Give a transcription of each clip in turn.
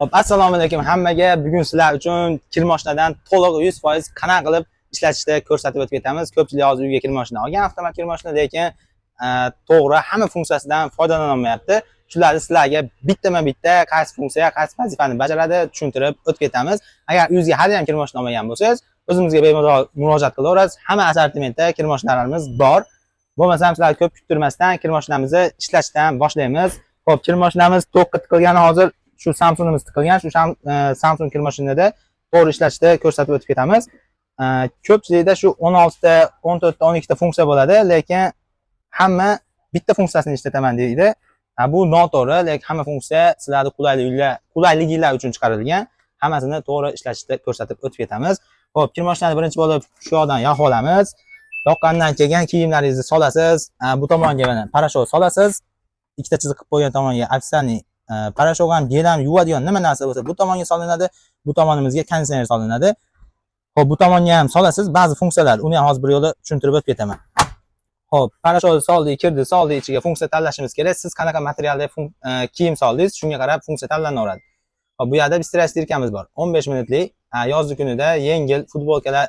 Hop, assalomu alaykum hammaga. Bugun sizlar uchun kir moshinadan to'liq 100% qanaqa qilib ishlatishni ko'rsatib o'tib ketamiz. Ko'pchilik hozir uyga kir moshina olgan, avtomat kir moshina, lekin to'g'ri hamma funksiyasidan foydalana olmayapti. Shularni sizlarga bittama-bitta qaysi funksiya, qaysi vazifani bajaradi tushuntirib o'tib ketamiz. Agar uyingizga hali ham kir moshina olmagan bo'lsangiz, o'zimizga bemalol murojaat qilaverasiz. Hamma assortimentda kir moshinalarimiz bor. Bo'lmasam sizlar ko'p kuttirmasdan kir moshinamizni ishlatishdan boshlaymiz. Hop, kir moshinamiz to'qqa tiqilgani hozir shu Samsungimiz tiqilgan, shu Samsung kir mashinada to'g'ri ishlatishni ko'rsatib o'tib ketamiz. Ko'pchilikda shu 16 ta, 14 ta, 12 ta funksiya bo'ladi, lekin hamma bitta funksiyasini ishlataman deydi. Bu noto'g'ri, lekin hamma funksiya sizlarning qulayligingiz uchun chiqarilgan. Hammasini to'g'ri ishlatishni ko'rsatib o'tib ketamiz. Xo'p, kir mashinani birinchi bo'lib shu yoqdan yog'ib olamiz. Yoqqandan keyin kiyimlaringizni solasiz. Bu tomonga mana parashut solasiz. Ikkita chiziq qilib qo'ygan tomonga ofitsialniy parashut ham belam yuvadigan nima narsa bo'lsa bu tomonga solinadi, bu tomonimizga konditsioner solinadi. Xo'p, bu tomonga ham solasiz. Ba'zi funksiyalar, uni ham hozir bir yo'la tushuntirib o'tib ketaman. Xo'p, parashut soldik, kirdi, soldik, ichiga funksiya tanlashimiz kerak. Siz qanaqa materialda kiyim soldingiz, shunga qarab funksiya tanlanaveradi. Xo'p, bu yerda bitta stirkamiz bor. 15 minutlik, yozgi kunida yengil futbolkalar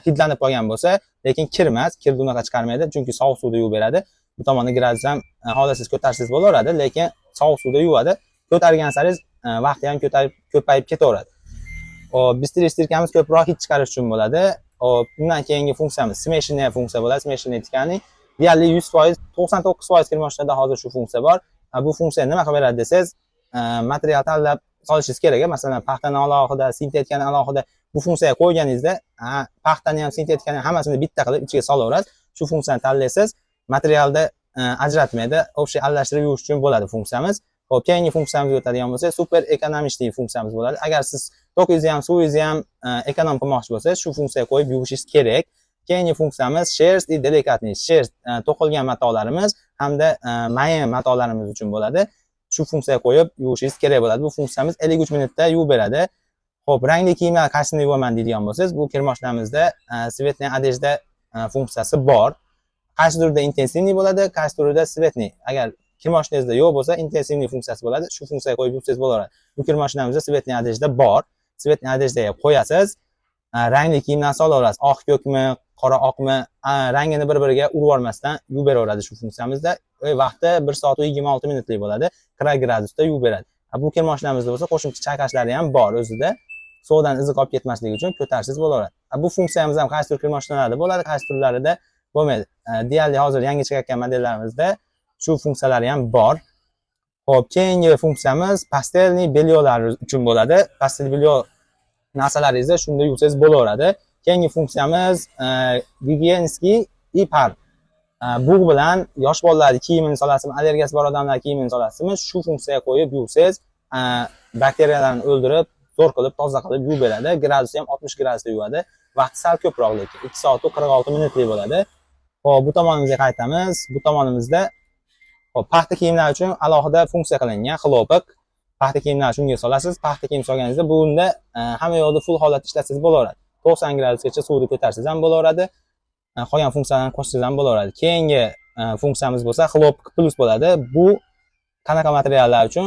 hidlanib qolgan bo'lsa, lekin kirmas, kirni unaqa chiqarmaydi, chunki sovuq suvda yuvib beradi. Bu tomonda gradus ham xohlasangiz ko'tarsangiz bo'laveradi, lekin sovuq suvda yuvadi. Ko'targan saringiz vaqti ham ko'payib ketaveradi. Hop, bitta stirkamiz ko'proq hid chiqarish uchun bo'ladi. Hop, undan keyingi funksiyamiz smeshniy funksiya bo'ladi. Smeshniy tikani deyarli 100%, 99% kir mashinada hozir shu funksiya bor. Bu funksiya nima qilib beradi desangiz, material tanlab solishingiz kerak. Masalan, paxtani alohida, sintetikani alohida bu funksiyaga qo'yganingizda, paxtani ham sintetikani hammasini bitta qilib ichiga solaverasiz. Shu funksiyani tanlaysiz. Materialda ajratmaydi. Общий aralashtirib yuvish uchun bo'ladi funksiyamiz. Xo'p, keyingi funksiyamizga o'tadigan bo'lsak, super ekonomishli funksiyamiz bo'ladi. Agar siz tokingizni ham, suvingizni ham ekonom qilmoqchi bo'lsangiz, shu funksiyaga qo'yib yuvishingiz kerak. Keyingi funksiyamiz shерсть и delikatniy. Shерсть to'qilgan matolarimiz hamda mayin matolarimiz uchun bo'ladi. Shu funksiyaga qo'yib yuvishingiz kerak bo'ladi. Bu funksiyamiz 53 minutda yuvib beradi. Xo'p, rangli kiyimlar qaysini yuvaman deydigan bo'lsangiz, bu kir mashinamizda svetniy adejda funksiyasi bor. Qaysi turida intensivniy bo'ladi, qaysi turida svetniy. Agar kir mashinangizda yo'q bo'lsa, intensivniy funksiyasi bo'ladi. Shu funksiyaga qo'yib yursangiz bo'laveradi. Bu kir mashinamizda svetniy adejda bor. Svetniy adejdaga qo'yasiz. Rangli kiyimdan solaverasiz. Oq ko'kmi, qora oqmi, rangini bir-biriga urib olmasdan yuvib beraveradi shu funksiyamizda. Vaqti 1 soat 26 minutlik bo'ladi. 40 gradusda yuvib beradi. Bu kir mashinamizda bo'lsa, qo'shimcha chayqashlari ham bor o'zida. Suvdan izi qolib ketmasligi uchun ko'tarsangiz bo'laveradi. Bu funksiyamiz ham qaysi tur kir mashinalarida bo'ladi, qaysi turlarida bo'lmaydi. Deyarli hozir yangi chiqayotgan modellarimizda shu funksiyalari ham bor. Xo'p, keyingi funksiyamiz pastelniy belyolar uchun bo'ladi. Pastel belyo narsalaringizni shunda yuvsangiz bo'laveradi. Keyingi funksiyamiz gigiyenskiy ipar. Bu bilan yosh bolalarning kiyimini solasizmi, allergiyasi bor odamlar kiyimini solasizmi, shu funksiyaga qo'yib yuvsangiz, bakteriyalarni o'ldirib, zo'r qilib, toza qilib yuvib beradi. Gradusi ham 60 gradusda yuvadi. Vaqti sal ko'proq, lekin 2 soat 46 minutlik bo'ladi. Hop, bu tomonimizga qaytamiz. Bu tomonimizda hop, paxta kiyimlar uchun alohida funksiya qilingan xlopik. Paxta kiyimlar shunga solasiz. Paxta kiyim solganingizda bunda hamma yoqda full holatda ishlatsangiz bo'laveradi. 90 gradusgacha suvni ko'tarsangiz ham bo'laveradi. Qolgan funksiyalarni qo'shsangiz ham bo'laveradi. Keyingi funksiyamiz bo'lsa xlopik plus bo'ladi. Bu qanaqa materiallar uchun?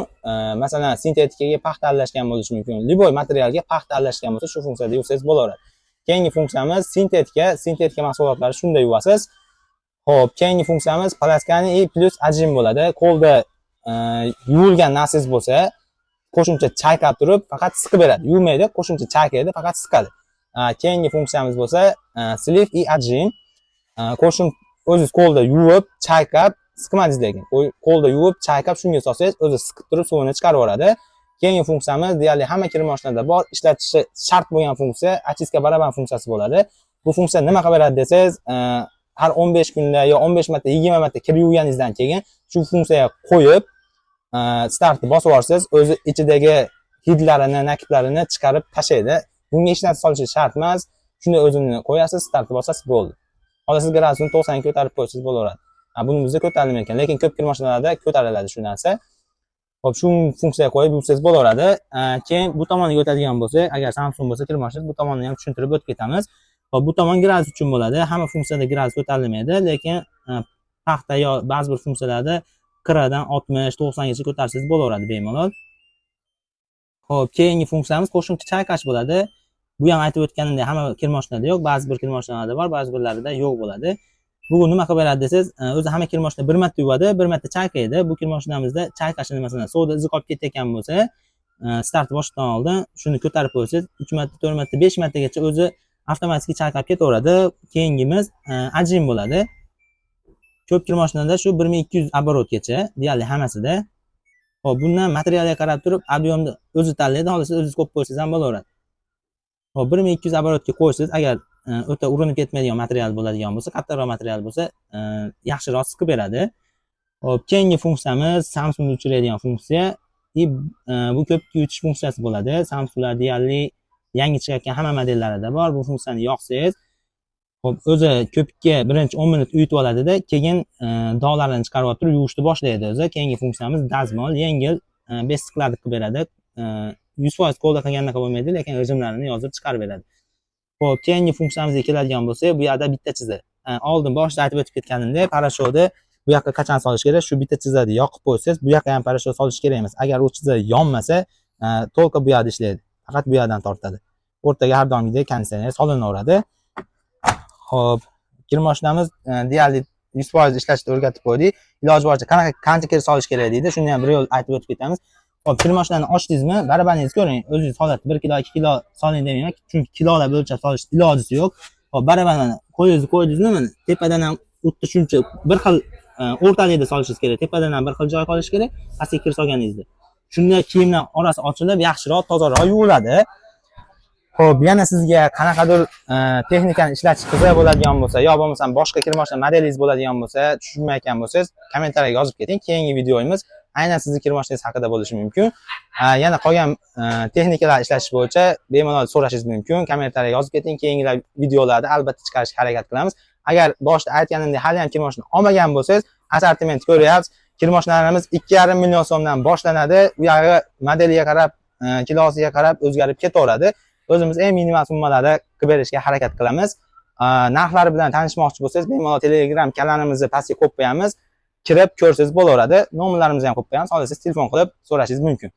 Masalan, sintetikaga paxta aralashgan bo'lishi mumkin. Liboy materialga paxta aralashgan bo'lsa, shu funksiyada yuvsangiz bo'laveradi. Keyingi funksiyamiz sintetika mahsulotlari shunda yuvasiz. Xo'p, keyingi funksiyamiz plaskani plus ajin bo'ladi. Qo'lda yuvilgan narsangiz bo'lsa, qo'shimcha chayqab turib, faqat siqib beradi. Yuvmaydi, qo'shimcha chayqaydi, faqat siqadi. Keyingi funksiyamiz bo'lsa, sliv и ajin. Qo'shim o'zingiz qo'lda yuvib, chayqab, siqmadingiz lekin. Qo'lda yuvib, chayqab shunga solsangiz, o'zi siqib turib suvini chiqarib yuboradi. Keyingi funksiyamiz deyarli hamma kir mashinada bor, ishlatishi shart bo'lgan funksiya, ochiska baraban funksiyasi bo'ladi. Bu funksiya nima qilib beradi desangiz, har 15 kunda yo 15 marta, 20 marta kir yuvganingizdan keyin shu funksiyaga qo'yib, startni bosib yuborsangiz, o'zi ichidagi hidlarini, nakiplarini chiqarib tashlaydi. Bunga hech narsa solish shart emas. Shunda o'zini qo'yasiz, startni bosasiz bo'ldi. Hozir siz gradusini 90 ga ko'tarib qo'ysangiz bo'laveradi. Buni bizda ko'tarilmaydi ekan, lekin ko'p kir mashinalarda ko'tariladi shu narsa. Hop, shu funksiyaga qo'yib yursangiz bo'laveradi. Keyin bu tomoniga o'tadigan bo'lsak, agar Samsung bo'lsa, kir mashinasi bu tomonni ham tushuntirib o'tib ketamiz. Hop, bu tomon gradus uchun bo'ladi. Hamma funksiyada gradus ko'tarilmaydi, lekin paxta yo ba'zi bir funksiyalarda 40 dan 60, 90 gacha ko'tarsangiz bo'laveradi bemalol. Xo'p, keyingi funksiyamiz qo'shimcha chayqash bo'ladi. Bu ham aytib o'tganimdek hamma kir mashinada yo'q, ba'zi bir kir mashinalarda bor, ba'zi birlarida yo'q bo'ladi. Bu nima qilib beradi desangiz, o'zi hamma kir mashina bir marta yuvadi, bir marta chayqaydi. Bu kir mashinamizda chayqashni masalan suvda izi qolib ketayotgan bo'lsa, start boshdan oldin shuni ko'tarib qo'ysangiz, 3 marta, 4 marta, 5 martagacha o'zi avtomatik chayqab ketaveradi. Keyingimiz ajin bo'ladi. Ko'p kir mashinada shu 1200 оборотgacha, deyarli hammasida. Xo'p, bundan materialga qarab turib, ob'yomni o'zi tanlaydi, xohlasa o'zingiz qo'yib qo'ysangiz ham bo'laveradi. Xo'p, 1200 оборотga qo'ysangiz, agar o'ta urinib ketmaydigan material bo'ladigan bo'lsa, kattaroq material bo'lsa, yaxshiroq siqib beradi. Xo'p, keyingi funksiyamiz Samsung o'chiradigan funksiya. Bu ko'p yutish funksiyasi bo'ladi. Samsunglar deyarli yangi chiqayotgan hamma modellarida bor. Bu funksiyani yoqsangiz, xo'p, o'zi ko'pikka birinchi 10 minut uyutib oladida, keyin dog'larni chiqarib turib yuvishni boshlaydi o'zi. Keyingi funksiyamiz dazmol, yengil, besiqlarni qilib beradi. 100% qo'lda qilgandaqa bo'lmaydi, lekin rejimlarini yozib chiqarib beradi. Xo'p, keyingi funksiyamizga keladigan bo'lsak, bu yerda bitta chiziq. Oldin boshida aytib o'tib ketganimdek, parashyutni bu yoqqa qachon solish kerak? Shu bitta chiziqni yoqib qo'ysangiz, bu yoqqa ham parashyut solish kerak emas. Agar u chiziq yonmasa, to'lqa bu yerda ishlaydi. Faqat bu yerdan tortadi. O'rtaga har doimgidek konditsioner solinaveradi. Xo'p, kir mashinamiz deyarli 100% ishlashni o'rgatib qo'ydik. Iloji boricha qancha kir solish kerak deydi. Shuni ham bir yo'l aytib o'tib ketamiz. Xo'p, kir mashinani ochdingizmi, barabaringizni ko'ring. O'zingiz holatda 1 kilo, 2 kilo soling demayman, chunki kilolar o'lchab solish ilojisi yo'q. Xo'p, barabarini qo'ydingizmi, mana tepadan ham o'tda shuncha bir xil o'rtalikda solishingiz kerak. Tepadan ham bir xil joy qolishi kerak, pastga kir solganingizda. Shunda kiyimlar orasi ochilib, yaxshiroq, tozaroq yuviladi. Xo'p, yana sizga qanaqadir texnikani ishlatish qiziq bo'ladigan bo'lsa, yo bo'lmasam boshqa kir mashina modelingiz bo'ladigan bo'lsa, tushunmayotgan bo'lsangiz, kommentariyaga yozib keting. Keyingi videomiz aynan sizning kir mashinangiz haqida bo'lishi mumkin. Yana qolgan texnikalar ishlatish bo'yicha bemalol so'rashingiz mumkin. Kommentariyaga yozib keting. Keyingi videolarda albatta chiqarishga harakat qilamiz. Agar boshida aytganimdek hali ham kir mashina olmagan bo'lsangiz, assortiment ko'ryapsiz. Kir mashinalarimiz 2,5 million so'mdan boshlanadi. U yog'i modeliga qarab, kilosiga qarab o'zgarib ketaveradi. O'zimiz eng minimal summalarda qilib berishga harakat qilamiz. Narxlari bilan tanishmoqchi bo'lsangiz, bemalol Telegram kanalimizni pastga qo'yib qo'yamiz. Kirib ko'rsangiz bo'laveradi. Nomerlarimizni ham qo'yib qo'yamiz. Xohlasangiz telefon qilib so'rashingiz mumkin.